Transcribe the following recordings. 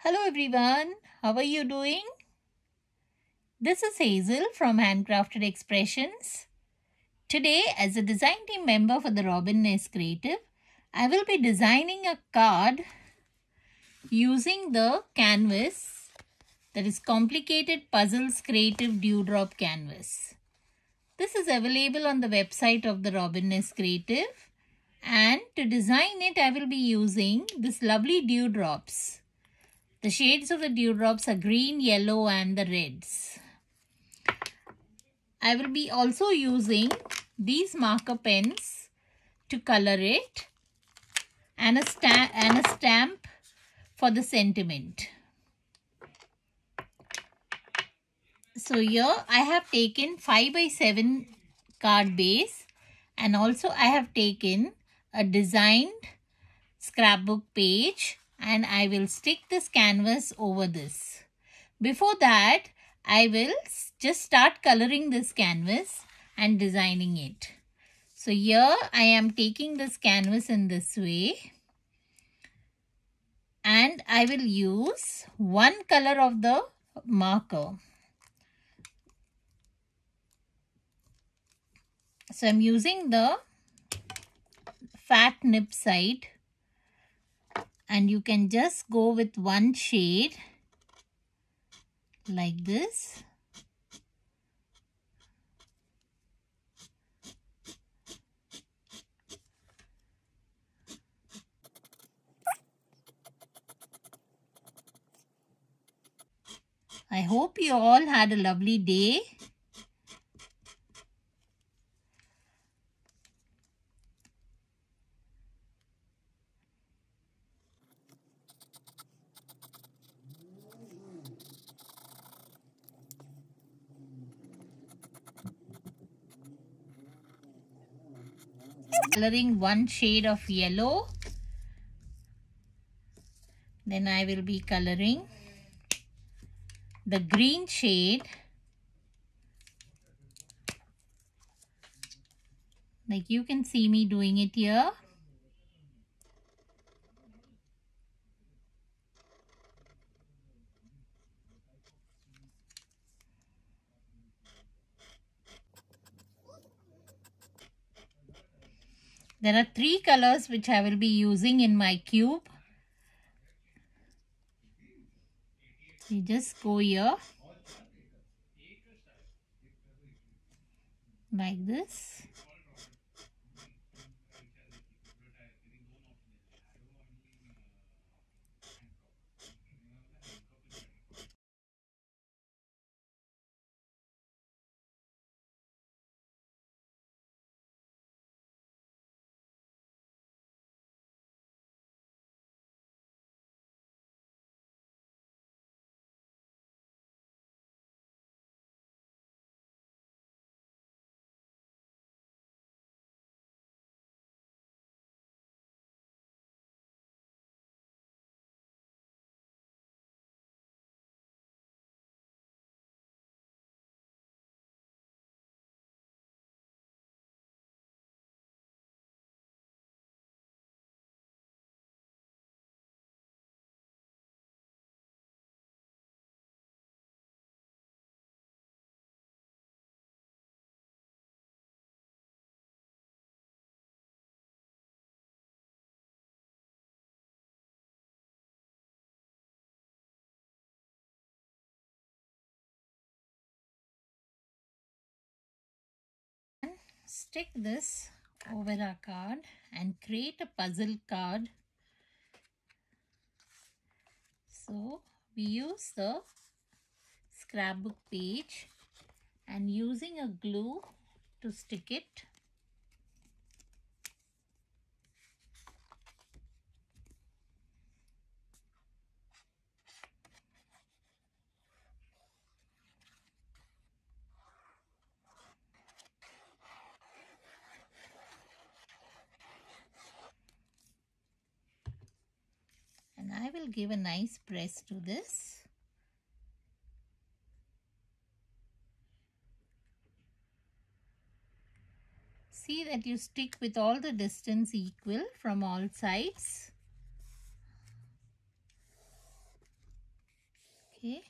Hello everyone, how are you doing? This is Hazel from Handcrafted Expressions. Today, as a design team member for the Robin Nest Creative, I will be designing a card using the canvas, that is Complicated Puzzles Creative Dewdrop Canvas. This is available on the website of the Robin Nest Creative, and to design it I will be using this lovely dewdrops. The shades of the dewdrops are green, yellow and the reds. I will be also using these marker pens to color it and a stamp for the sentiment. So here I have taken 5x7 card base, and also I have taken a designed scrapbook page, and I will stick this canvas over this. Before that, I will just start coloring this canvas and designing it. So here I am taking this canvas in this way, and I will use one color of the marker. So I'm using the fat nib side, and you can just go with one shade like this. I hope you all had a lovely day. Coloring one shade of yellow, then I will be coloring the green shade, like you can see me doing it here. There are three colors which I will be using in my cube. You just go here like this. Stick this over our card and create a puzzle card. So we use the scrapbook page and using a glue to stick it. And I will give a nice press to this. See that you stick with all the distance equal from all sides. Okay.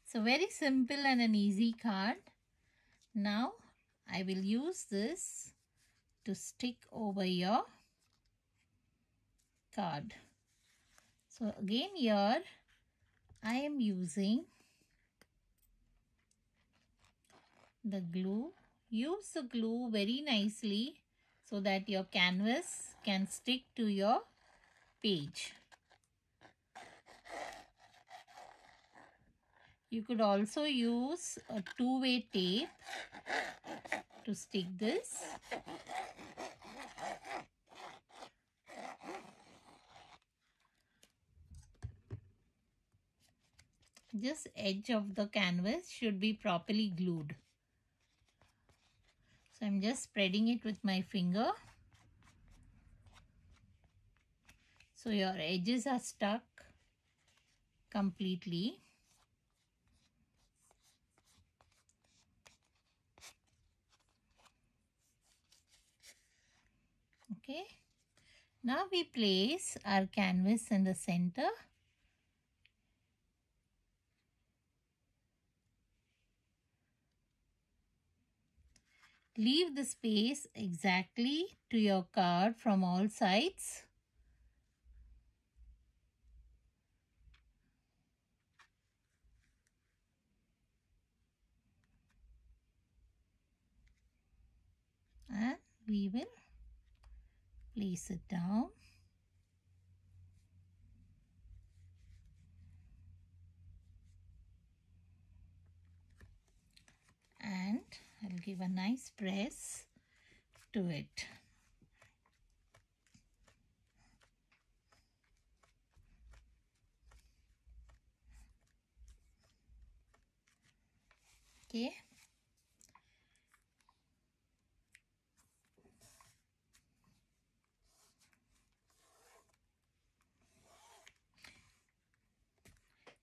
So very simple and an easy card. Now I will use this to stick over your card. So again here I am using the glue. Use the glue very nicely so that your canvas can stick to your page. You could also use a two-way tape to stick this. This edge of the canvas should be properly glued. So I'm just spreading it with my finger. So your edges are stuck completely. Okay. Now we place our canvas in the center. Leave the space exactly to your card from all sides. And we will place it down. And I'll give a nice press to it. Okay.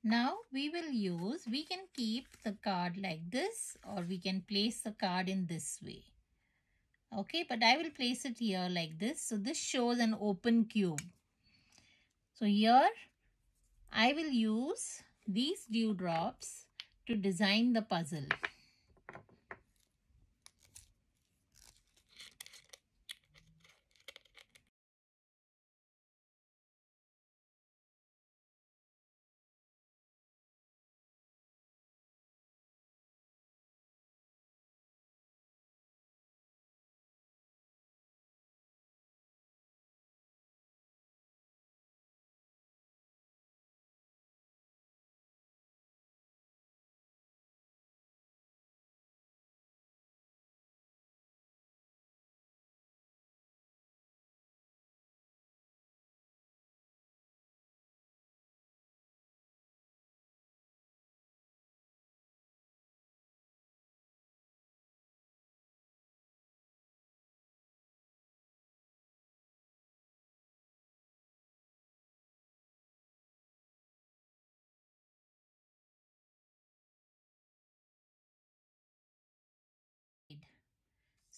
Now we can keep the card like this, or we can place the card in this way. Okay, but I will place it here like this. So this shows an open cube. So here I will use these dewdrops to design the puzzle.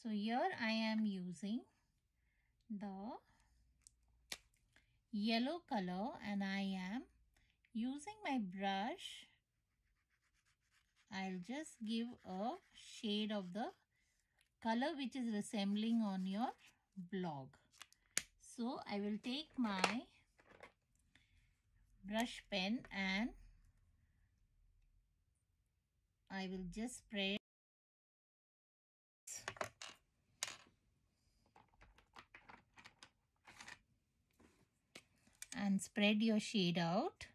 So here I am using the yellow color and I am using my brush. I'll just give a shade of the color which is resembling on your blog. So I will take my brush pen and I will just spread and spread your shade out.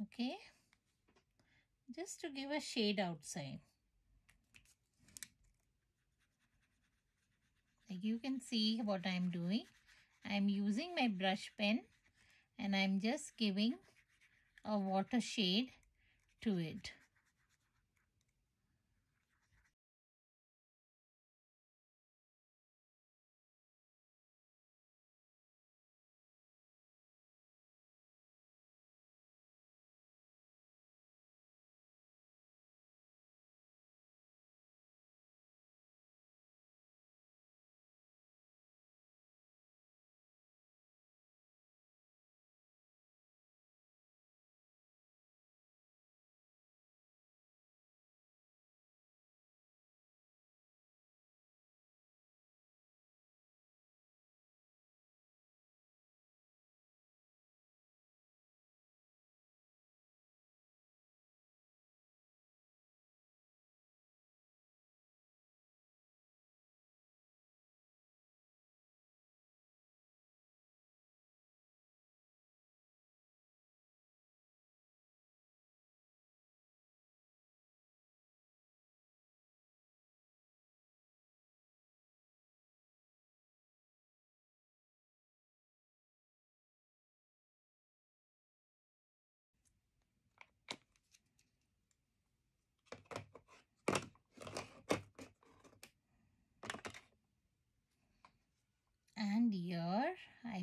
Okay, just to give a shade outside. Like you can see what I'm doing. I'm using my brush pen and I'm just giving a water shade to it.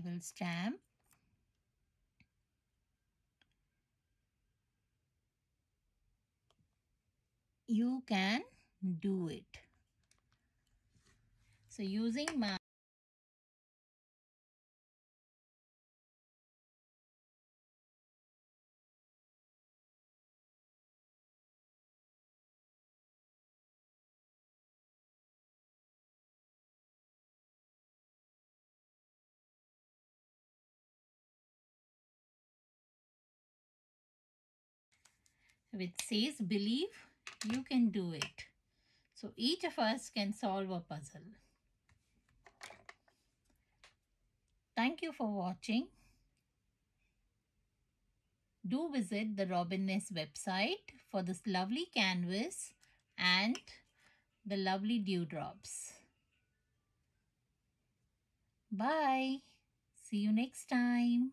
I will stamp. You can do it. So using my which says believe you can do it. So each of us can solve a puzzle. Thank you for watching. Do visit the Robin Nest website for this lovely canvas and the lovely dewdrops. Bye. See you next time.